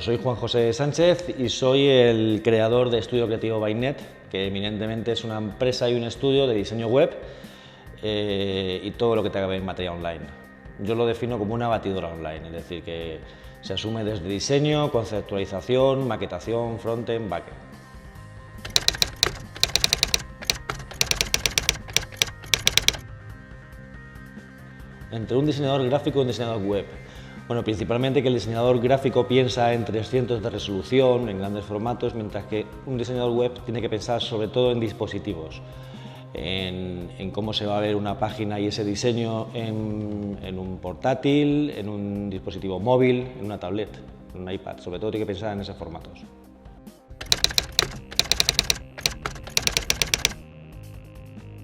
Pues soy Juan José Sánchez y soy el creador de Estudio Creativo by Net, que eminentemente es una empresa y un estudio de diseño web y todo lo que tenga que ver en materia online. Yo lo defino como una batidora online, es decir, que se asume desde diseño, conceptualización, maquetación, frontend, backend. Entre un diseñador gráfico y un diseñador web. Bueno, principalmente que el diseñador gráfico piensa en 300 de resolución, en grandes formatos, mientras que un diseñador web tiene que pensar sobre todo en dispositivos, en cómo se va a ver una página y ese diseño en un portátil, en un dispositivo móvil, en una tablet, en un iPad. Sobre todo tiene que pensar en esos formatos.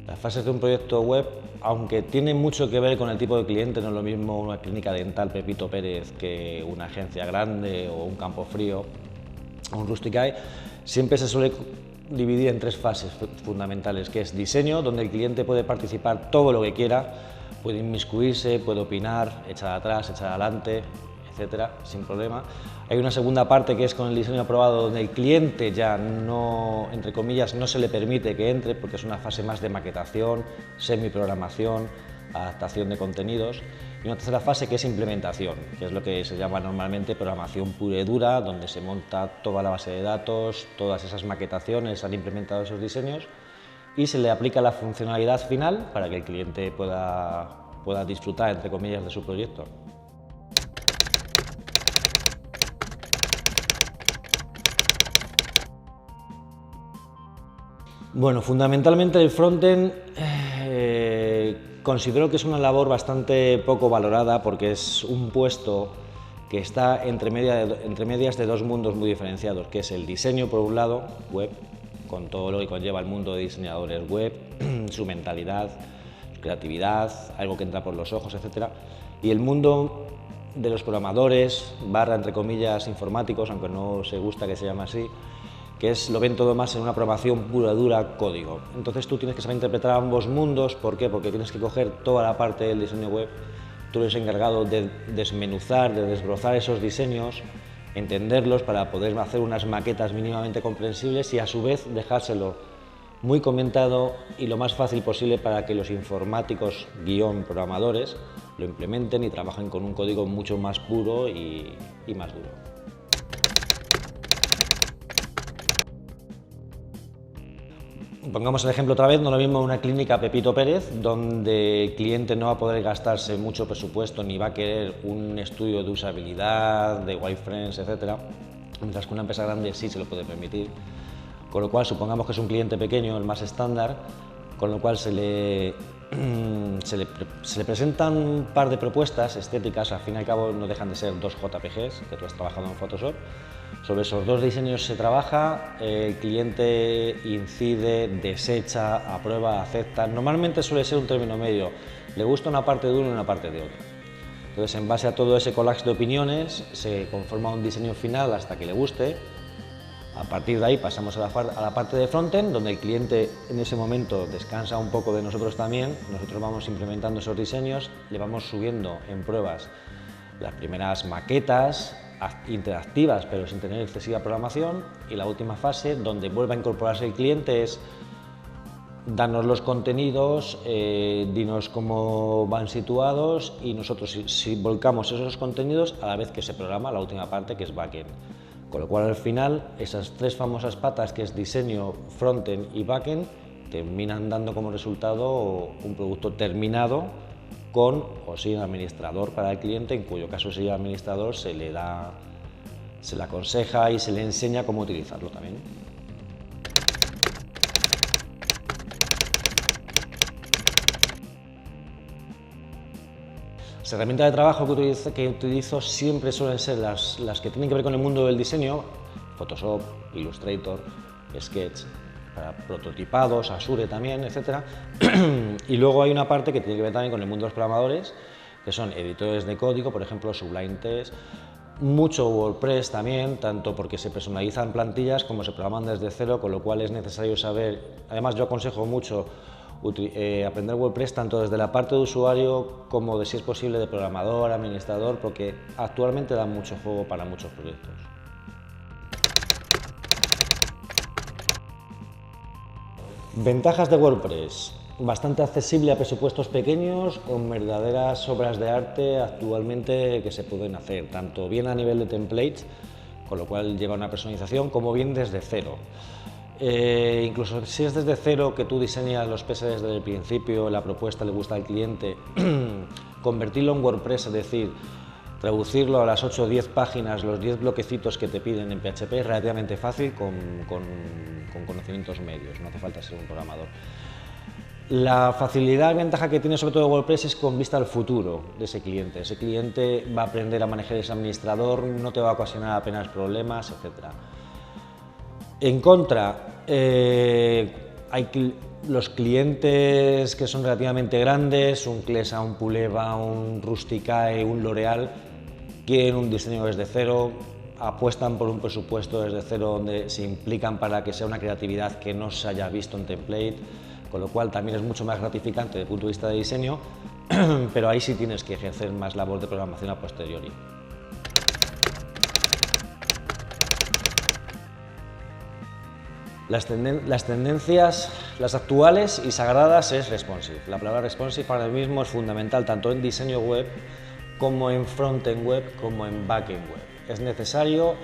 Las fases de un proyecto web, aunque tiene mucho que ver con el tipo de cliente, no es lo mismo una clínica dental Pepito Pérez que una agencia grande o un campo frío o un Rusticay, siempre se suele dividir en tres fases fundamentales, que es diseño, donde el cliente puede participar todo lo que quiera, puede inmiscuirse, puede opinar, echar atrás, echar adelante, etcétera, sin problema. Hay una segunda parte que es con el diseño aprobado, donde el cliente ya no, entre comillas, no se le permite que entre, porque es una fase más de maquetación, semiprogramación, adaptación de contenidos. Y una tercera fase que es implementación, que es lo que se llama normalmente programación pura y dura, donde se monta toda la base de datos, todas esas maquetaciones, han implementado esos diseños y se le aplica la funcionalidad final para que el cliente pueda disfrutar, entre comillas, de su proyecto. Bueno, fundamentalmente el frontend considero que es una labor bastante poco valorada porque es un puesto que está entre medias de dos mundos muy diferenciados, que es el diseño por un lado, web, con todo lo que conlleva el mundo de diseñadores web, su mentalidad, su creatividad, algo que entra por los ojos, etc. Y el mundo de los programadores, entre comillas, informáticos, aunque no se gusta que se llame así, que lo ven todo más en una programación pura, dura, código. Entonces tú tienes que saber interpretar ambos mundos. ¿Por qué? Porque tienes que coger toda la parte del diseño web, tú eres encargado de desmenuzar, de desbrozar esos diseños, entenderlos para poder hacer unas maquetas mínimamente comprensibles y a su vez dejárselo muy comentado y lo más fácil posible para que los informáticos, programadores, lo implementen y trabajen con un código mucho más puro y más duro. Pongamos el ejemplo otra vez, no lo mismo una clínica Pepito Pérez, donde el cliente no va a poder gastarse mucho presupuesto ni va a querer un estudio de usabilidad, de wireframes, etc. Mientras que una empresa grande sí se lo puede permitir. Con lo cual, supongamos que es un cliente pequeño, el más estándar, con lo cual se le presentan un par de propuestas estéticas, al fin y al cabo no dejan de ser dos JPGs que tú has trabajado en Photoshop. Sobre esos dos diseños se trabaja, el cliente incide, desecha, aprueba, acepta. Normalmente suele ser un término medio, le gusta una parte de uno y una parte de otro. Entonces, en base a todo ese collage de opiniones, se conforma un diseño final hasta que le guste. A partir de ahí pasamos a la parte de frontend, donde el cliente en ese momento descansa un poco de nosotros también. Nosotros vamos implementando esos diseños, le vamos subiendo en pruebas las primeras maquetas interactivas, pero sin tener excesiva programación, y la última fase, donde vuelve a incorporarse el cliente, es darnos los contenidos, dinos cómo van situados y nosotros si volcamos esos contenidos a la vez que se programa la última parte, que es backend. Con lo cual, al final, esas tres famosas patas, que es diseño, frontend y backend, terminan dando como resultado un producto terminado con o sin administrador para el cliente, en cuyo caso si el administrador se le aconseja y se le enseña cómo utilizarlo también. Las herramientas de trabajo que utilizo siempre suelen ser las que tienen que ver con el mundo del diseño: Photoshop, Illustrator, Sketch, para prototipados, Azure también, etc. Y luego hay una parte que tiene que ver también con el mundo de los programadores, que son editores de código, por ejemplo Sublime Text, mucho WordPress también, tanto porque se personalizan plantillas como se programan desde cero, con lo cual es necesario saber. Además, yo aconsejo mucho aprender WordPress tanto desde la parte de usuario como de, si es posible, de programador, administrador, porque actualmente da mucho juego para muchos proyectos. Ventajas de WordPress. Bastante accesible a presupuestos pequeños, con verdaderas obras de arte actualmente que se pueden hacer, tanto bien a nivel de templates, con lo cual lleva una personalización, como bien desde cero. Incluso si es desde cero, que tú diseñas los PS desde el principio, la propuesta le gusta al cliente, convertirlo en WordPress, es decir, traducirlo a las 8 o 10 páginas, los 10 bloquecitos que te piden en PHP es relativamente fácil con conocimientos medios, no hace falta ser un programador. La facilidad y ventaja que tiene sobre todo WordPress es con vista al futuro de ese cliente. Ese cliente va a aprender a manejar ese administrador, no te va a ocasionar apenas problemas, etc. En contra, hay los clientes que son relativamente grandes, un Clesa, un Puleva, un Rusticae, un L'Oreal, quieren un diseño desde cero, apuestan por un presupuesto desde cero donde se implican para que sea una creatividad que no se haya visto en template, con lo cual también es mucho más gratificante desde el punto de vista de diseño, pero ahí sí tienes que ejercer más labor de programación a posteriori. Las tendencias, las actuales y sagradas es responsive. La palabra responsive ahora mismo es fundamental tanto en diseño web como en frontend web como en backend web. Es necesario,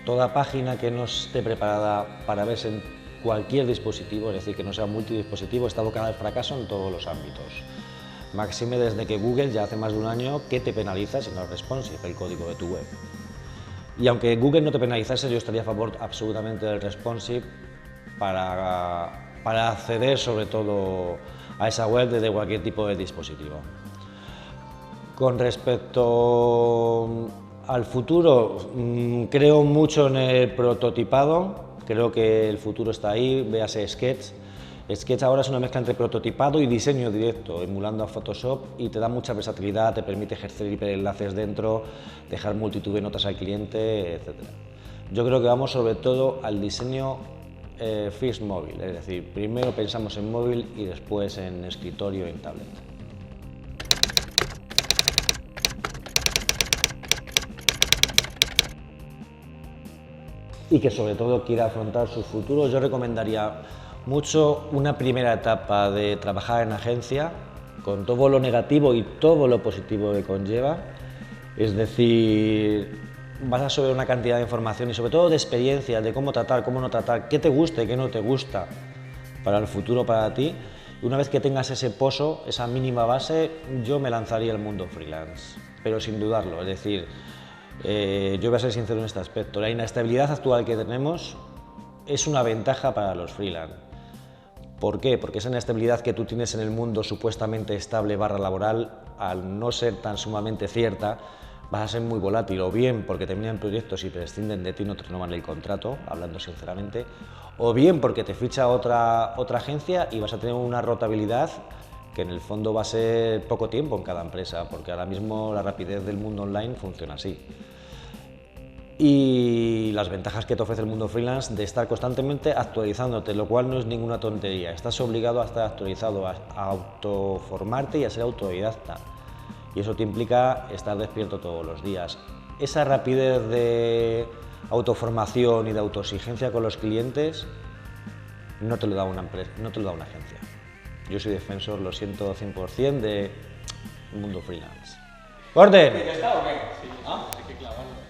toda página que no esté preparada para verse en cualquier dispositivo, es decir, que no sea multidispositivo, está abocada al fracaso en todos los ámbitos. Máxime desde que Google ya hace más de un año que te penaliza si no es responsive el código de tu web. Y aunque Google no te penalizase, yo estaría a favor absolutamente del responsive para acceder sobre todo a esa web desde cualquier tipo de dispositivo. Con respecto al futuro, creo mucho en el prototipado, creo que el futuro está ahí, véase Sketch. Sketch ahora es una mezcla entre prototipado y diseño directo, emulando a Photoshop, y te da mucha versatilidad, te permite ejercer hiperenlaces dentro, dejar multitud de notas al cliente, etc. Yo creo que vamos sobre todo al diseño first móvil, es decir, primero pensamos en móvil y después en escritorio y en tablet. Y que sobre todo quiera afrontar sus futuros, yo recomendaría mucho una primera etapa de trabajar en agencia, con todo lo negativo y todo lo positivo que conlleva, es decir, vas a sobre una cantidad de información y sobre todo de experiencias, de cómo tratar, cómo no tratar, qué te gusta y qué no te gusta para el futuro, para ti. Y una vez que tengas ese pozo, esa mínima base, yo me lanzaría al mundo freelance, pero sin dudarlo, es decir, yo voy a ser sincero en este aspecto, la inestabilidad actual que tenemos es una ventaja para los freelance. ¿Por qué? Porque esa inestabilidad que tú tienes en el mundo supuestamente estable barra laboral, al no ser tan sumamente cierta, vas a ser muy volátil, o bien porque terminan proyectos y prescinden de ti y no te renovan el contrato, hablando sinceramente, o bien porque te ficha otra agencia y vas a tener una rotabilidad que en el fondo va a ser poco tiempo en cada empresa, porque ahora mismo la rapidez del mundo online funciona así. Y las ventajas que te ofrece el mundo freelance de estar constantemente actualizándote, lo cual no es ninguna tontería. Estás obligado a estar actualizado, a autoformarte y a ser autodidacta. Y eso te implica estar despierto todos los días. Esa rapidez de autoformación y de autoexigencia con los clientes no te lo da una empresa, no te lo da una agencia. Yo soy defensor, lo siento 100%, del mundo freelance. ¡Orden! ¿Ya está o qué? Sí, hay que clavarlo.